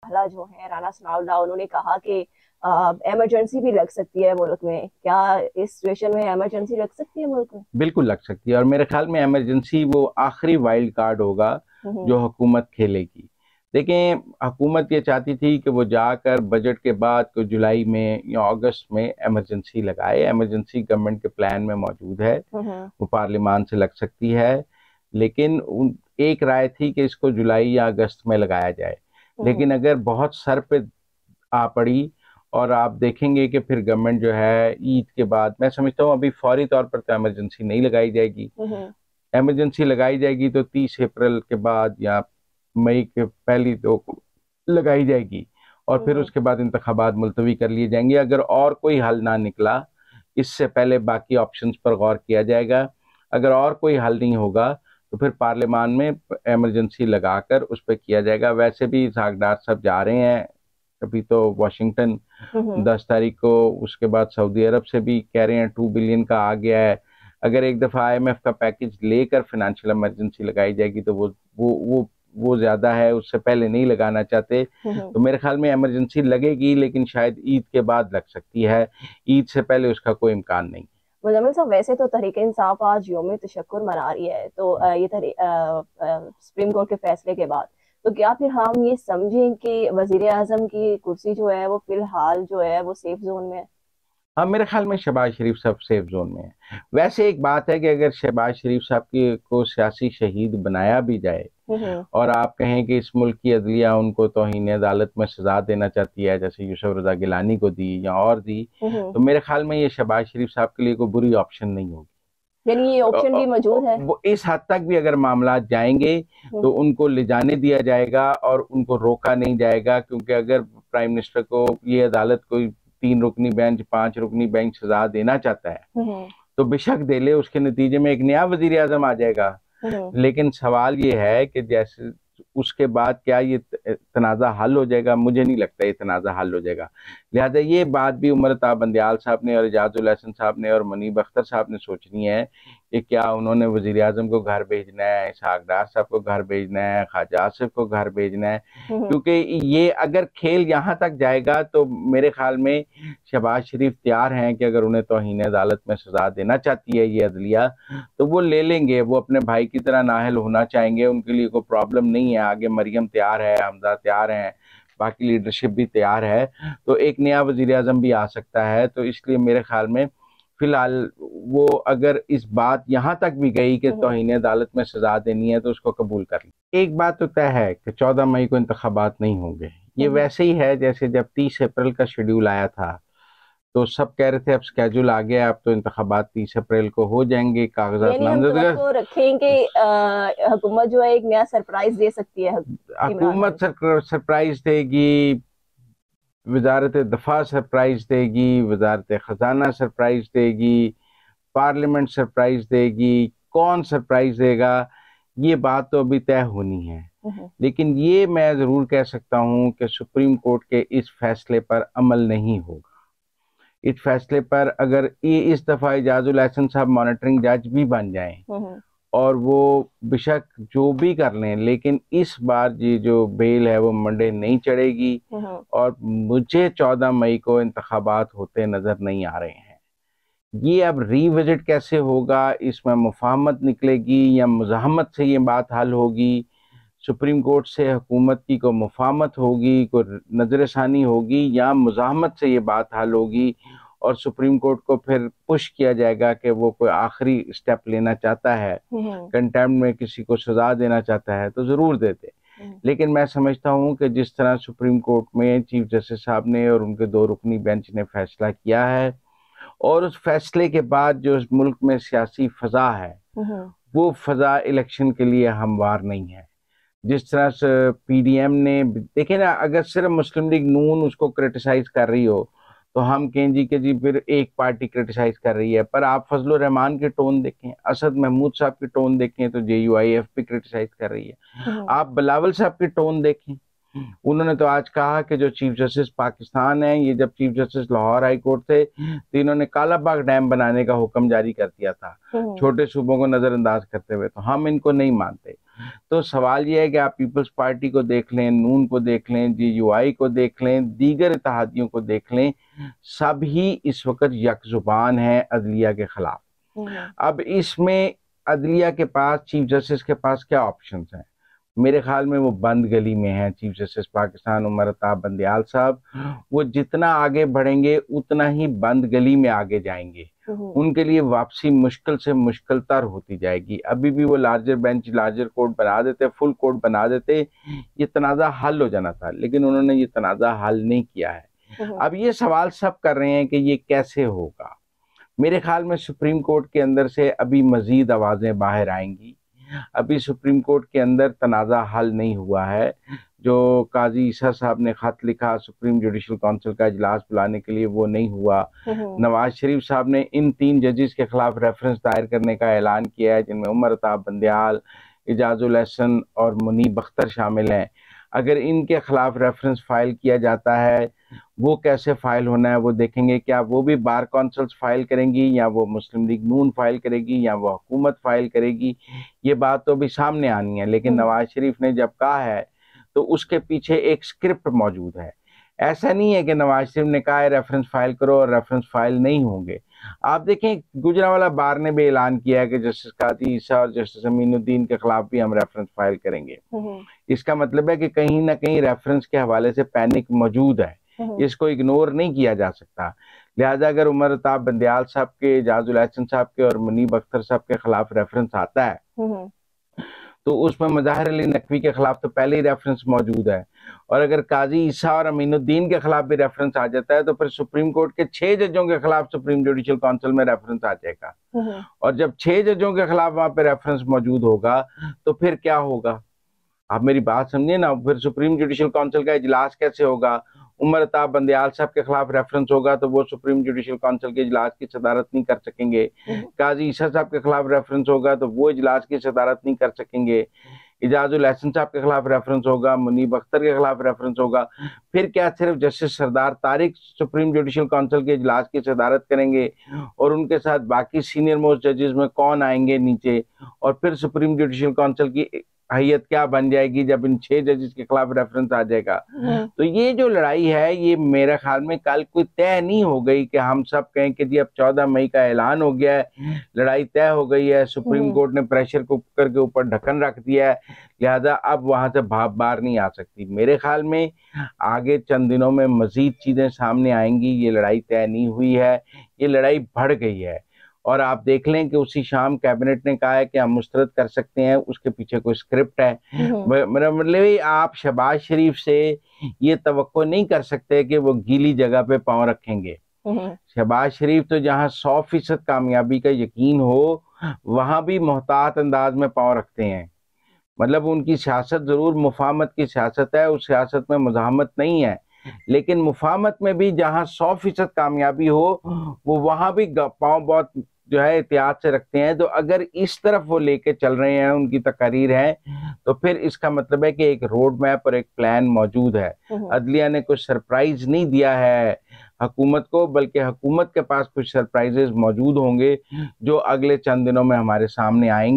पहला जो है राना सनाउल्लाह, उन्होंने कहा कि इमरजेंसी भी लग सकती है मुल्क में। क्या इस सिचुएशन में इमरजेंसी लग सकती है मुल्क में? बिल्कुल लग सकती है, और मेरे ख्याल में इमरजेंसी वो आखिरी वाइल्ड कार्ड होगा जो हुकूमत खेलेगी। देखें, हुकूमत ये चाहती थी कि वो जाकर बजट के बाद को जुलाई में या अगस्त में इमरजेंसी लगाए। इमरजेंसी गवर्नमेंट के प्लान में मौजूद है, वो पार्लियामान से लग सकती है, लेकिन एक राय थी कि इसको जुलाई या अगस्त में लगाया जाए। लेकिन अगर बहुत सर पे आ पड़ी, और आप देखेंगे कि फिर गवर्नमेंट जो है ईद के बाद, मैं समझता हूँ अभी फौरी तौर पर तो इमरजेंसी नहीं लगाई जाएगी। इमरजेंसी लगाई जाएगी तो 30 अप्रैल के बाद या मई के पहली तो लगाई जाएगी, और फिर उसके बाद इंतखाबात मुलतवी कर लिए जाएंगे। अगर और कोई हल ना निकला, इससे पहले बाकी ऑप्शंस पर गौर किया जाएगा। अगर और कोई हल नहीं होगा तो फिर पार्लियामान में इमरजेंसी लगाकर उस पर किया जाएगा। वैसे भी इसहाक डार साहब जा रहे हैं अभी तो वाशिंगटन 10 तारीख को, उसके बाद सऊदी अरब से भी कह रहे हैं 2 बिलियन का आ गया है। अगर एक दफ़ा IMF का पैकेज लेकर फाइनेंशियल इमरजेंसी लगाई जाएगी तो वो ज़्यादा है, उससे पहले नहीं लगाना चाहते। तो मेरे ख्याल में इमरजेंसी लगेगी, लेकिन शायद ईद के बाद लग सकती है, ईद से पहले उसका कोई इम्कान नहीं। मुजम्मिल साहब, वैसे तो तहरीक इंसाफ आज यौम तशक्कुर मना रही है, तो ये सुप्रीम कोर्ट के फैसले के बाद, तो क्या फिर हम ये समझें कि वजीर आजम की कुर्सी जो है वो फिलहाल जो है वो सेफ जोन में है? हाँ, मेरे ख्याल में शहबाज शरीफ साहब सेफ जोन में है। वैसे एक बात है कि अगर शहबाज शरीफ साहब की को सियासी शहीद बनाया भी जाए और आप कहें कि इस मुल्क की अदलिया उनको तौहीन अदालत में सजा देना चाहती है, जैसे यूसुफ रजा गिलानी को दी या और दी, तो मेरे ख्याल में ये शहबाज शरीफ साहब के लिए कोई बुरी ऑप्शन नहीं होगी। यानी ये ऑप्शन भी मौजूद है। वो इस हद तक भी अगर मामला जाएंगे तो उनको ले जाने दिया जाएगा और उनको रोका नहीं जाएगा, क्योंकि अगर प्राइम मिनिस्टर को ये अदालत कोई 3 रुकनी बेंच 5 रुकनी बेंच सजा देना चाहता है तो बेशक दे ले, उसके नतीजे में एक नया वजीर आजम आ जाएगा। लेकिन सवाल ये है कि जैसे उसके बाद क्या ये तनाज़ा हल हो जाएगा? मुझे नहीं लगता ये तनाज़ा हल हो जाएगा। लिहाजा ये बात भी उमर अताब बंदियाल साहब ने और एजाजुल हसन साहब ने और मुनीब अख्तर साहब ने सोचनी है कि क्या उन्होंने वजीर आजम को घर भेजना है, इसहाक डार साहब को घर भेजना है, ख्वाजा आसिफ को घर भेजना है। क्योंकि ये अगर खेल यहाँ तक जाएगा तो मेरे ख्याल में शहबाज शरीफ तैयार हैं कि अगर उन्हें तौहीन अदालत में सजा देना चाहती है ये अदलिया, तो वो ले लेंगे। वो अपने भाई की तरह नाहल होना चाहेंगे, उनके लिए कोई प्रॉब्लम नहीं है। आगे मरियम तैयार है, हमजा तैयार हैं, बाकी लीडरशिप भी तैयार है, तो एक नया वजीर आजम भी आ सकता है। तो इसलिए मेरे ख्याल में फिलहाल वो अगर इस बात यहाँ तक भी गई कि तौहीन अदालत में सजा देनी है तो उसको कबूल कर लें। एक बात तो तय है कि 14 मई को इंतखाबात नहीं होंगे। ये वैसे ही है जैसे जब 30 अप्रैल का शेड्यूल आया था तो सब कह रहे थे अब स्केड्यूल आ गया, अब तो इंतखाबात 30 अप्रैल को हो जाएंगे, कागजात यानी हम तो रखें कि हुकूमत जो है एक नया सरप्राइज दे सकती है। हुकूमत सरप्राइज देगी, वजारत दफा सरप्राइज देगी, वजारत खजाना सरप्राइज देगी, पार्लियामेंट सरप्राइज देगी। कौन सरप्राइज देगा ये बात तो अभी तय होनी है, लेकिन ये मैं जरूर कह सकता हूँ कि सुप्रीम कोर्ट के इस फैसले पर अमल नहीं होगा। इस फैसले पर अगर ये इस दफा एजाजुल हसन साहब मॉनिटरिंग जज भी बन जाएं और वो बेशक जो भी कर लें, लेकिन इस बार ये जो बेल है वो मंडे नहीं चढ़ेगी और मुझे 14 मई को इंतखाबात होते नजर नहीं आ रहे हैं। ये अब रिविजिट कैसे होगा, इसमें मुफाहमत निकलेगी या मुज़ाहमत से ये बात हल होगी? सुप्रीम कोर्ट से हुकूमत की कोई मुफाहमत होगी, कोई नजरसानी होगी, या मुज़ाहमत से ये बात हल होगी और सुप्रीम कोर्ट को फिर पुश किया जाएगा कि वो कोई आखिरी स्टेप लेना चाहता है, कंटेम्प्ट में किसी को सजा देना चाहता है तो ज़रूर देते। लेकिन मैं समझता हूँ कि जिस तरह सुप्रीम कोर्ट में चीफ जस्टिस साहब ने और उनके 2 रुकनी बेंच ने फैसला किया है और उस फैसले के बाद जो इस मुल्क में सियासी फजा है वो फजा इलेक्शन के लिए हमवार नहीं है। जिस तरह से PDM ने, देखे ना, अगर सिर्फ मुस्लिम लीग नून उसको क्रिटिसाइज कर रही हो तो हम कहें जी कि जी फिर एक पार्टी क्रिटिसाइज कर रही है, पर आप फजलुर रहमान के टोन देखें, असद महमूद साहब की टोन देखें तो JUIF भी क्रिटिसाइज कर रही है। आप बिलावल साहब की टोन देखें उन्होंने तो आज कहा कि जो चीफ जस्टिस पाकिस्तान है, ये जब chief justice Lahore high court थे तो इन्होंने कालाबाग डैम बनाने का हुक्म जारी कर दिया था छोटे सूबों को नजरअंदाज करते हुए, तो हम इनको नहीं मानते। तो सवाल ये है कि आप पीपल्स पार्टी को देख लें, नून को देख लें, जीयूआई को देख लें, दीगर इत्तेहादियों को देख लें, सब ही इस वक्त यकजुबान है अदलिया के खिलाफ। अब इसमें अदलिया के पास, चीफ जस्टिस के पास क्या ऑप्शंस हैं? मेरे ख्याल में वो बंद गली में है चीफ जस्टिस पाकिस्तान उमर अता बंदयाल साहब। वो जितना आगे बढ़ेंगे उतना ही बंद गली में आगे जाएंगे, उनके लिए वापसी मुश्किल से मुश्किल तर होती जाएगी। अभी भी वो लार्जर बेंच, लार्जर कोर्ट बना देते, फुल कोर्ट बना देते, ये तनाज़ा हल हो जाना था, लेकिन उन्होंने ये तनाज़ा हल नहीं किया है। अब ये सवाल सब कर रहे हैं कि ये कैसे होगा। मेरे ख्याल में सुप्रीम कोर्ट के अंदर से अभी मजीद आवाज़ें बाहर आएंगी। अभी सुप्रीम कोर्ट के अंदर तनाज़ा हल नहीं हुआ है। जो काजी ईसा साहब ने खत लिखा सुप्रीम जुडिशल काउंसिल का इजलास बुलाने के लिए, वो नहीं हुआ। नवाज शरीफ साहब ने इन 3 जजेस के खिलाफ रेफरेंस दायर करने का ऐलान किया है, जिनमें उमर अता बंदयाल, इजाजुल एहसन और मुनीब अख्तर शामिल हैं। अगर इनके खिलाफ रेफरेंस फाइल किया जाता है, वो कैसे फाइल होना है वो देखेंगे। क्या वो भी बार काउंसिल्स फाइल करेंगी, या वो मुस्लिम लीग नून फाइल करेगी, या वो हुकूमत फाइल करेगी, ये बात तो भी सामने आनी है। लेकिन नवाज शरीफ ने जब कहा है तो उसके पीछे एक स्क्रिप्ट मौजूद है। ऐसा नहीं है कि नवाज शरीफ ने कहा है रेफरेंस फाइल करो और रेफरेंस फाइल नहीं होंगे। आप देखें, गुजरांवाला बार ने भी ऐलान किया है कि जस्टिस काजी ईसा और जस्टिस अमीनुद्दीन के खिलाफ भी हम रेफरेंस फाइल करेंगे। इसका मतलब है कि कहीं ना कहीं रेफरेंस के हवाले से पैनिक मौजूद है, इसको इग्नोर नहीं किया जा सकता। लिहाजा अगर उमर अता बंदयाल साहब के, इजाजुल एहसन साहब के और मुनीब अख्तर साहब के खिलाफ रेफरेंस आता है तो उसमें मज़ाहिर अली नकवी के खिलाफ तो पहले ही रेफरेंस मौजूद है, और अगर काजी ईसा और अमीनुद्दीन के खिलाफ भी रेफरेंस आ जाता है तो फिर सुप्रीम कोर्ट के 6 जजों के खिलाफ सुप्रीम जुडिशल काउंसिल में रेफरेंस आ जाएगा। और जब 6 जजों के खिलाफ वहां पे रेफरेंस मौजूद होगा तो फिर क्या होगा? आप मेरी बात समझिए ना। फिर सुप्रीम जुडिशल काउंसिल का इजलास कैसे होगा? उमर अता बंदयाल साहब के खिलाफ रेफरेंस होगा तो वो सुप्रीम जुडिशल काउंसिल के इजलास की सदारत नहीं कर सकेंगे। काजी ईसा साहब के खिलाफ रेफरेंस होगा तो वो इजलास की सदारत नहीं कर सकेंगे। इजाजुल एहसन साहब के खिलाफ रेफरेंस होगा, मुनीब अख्तर के खिलाफ रेफरेंस होगा। फिर क्या सिर्फ जस्टिस सरदार तारिक सुप्रीम जुडिशल काउंसिल के इजलास की सदारत करेंगे और उनके साथ बाकी सीनियर मोस्ट जजेस में कौन आएंगे नीचे, और फिर सुप्रीम जुडिशल काउंसिल की हैयत क्या बन जाएगी जब इन 6 जजेस के खिलाफ रेफरेंस आ जाएगा? तो ये जो लड़ाई है, ये मेरे ख्याल में कल कोई तय नहीं हो गई कि हम सब कहें कि जी अब 14 मई का ऐलान हो गया है, लड़ाई तय हो गई है, सुप्रीम कोर्ट ने प्रेशर कुकर के ऊपर ढक्कन रख दिया है, लिहाजा अब वहां से भाप बाहर नहीं आ सकती। मेरे ख्याल में आगे चंद दिनों में मजीद चीजें सामने आएंगी। ये लड़ाई तय नहीं हुई है, ये लड़ाई बढ़ गई है। और आप देख लें कि उसी शाम कैबिनेट ने कहा है कि हम मुस्तरद कर सकते हैं, उसके पीछे कोई स्क्रिप्ट है। मेरा मतलब आप शहबाज शरीफ से ये तवक्को नहीं कर सकते कि वो गीली जगह पे पांव रखेंगे। शहबाज शरीफ तो जहां 100% कामयाबी का यकीन हो वहां भी मोहतात अंदाज में पांव रखते हैं। मतलब उनकी सियासत जरूर मुफाहमत की सियासत है, उस सियासत में मुजाहमत नहीं है, लेकिन मुफाहमत में भी जहां 100% कामयाबी हो वो वहां भी पांव बहुत जो है एहतियात से रखते हैं। तो अगर इस तरफ वो लेके चल रहे हैं, उनकी तकारीर है, तो फिर इसका मतलब है कि एक रोड मैप और एक प्लान मौजूद है। अदलिया ने कुछ सरप्राइज नहीं दिया है हुकूमत को, बल्कि हुकूमत के पास कुछ सरप्राइजेस मौजूद होंगे जो अगले चंद दिनों में हमारे सामने आएंगे।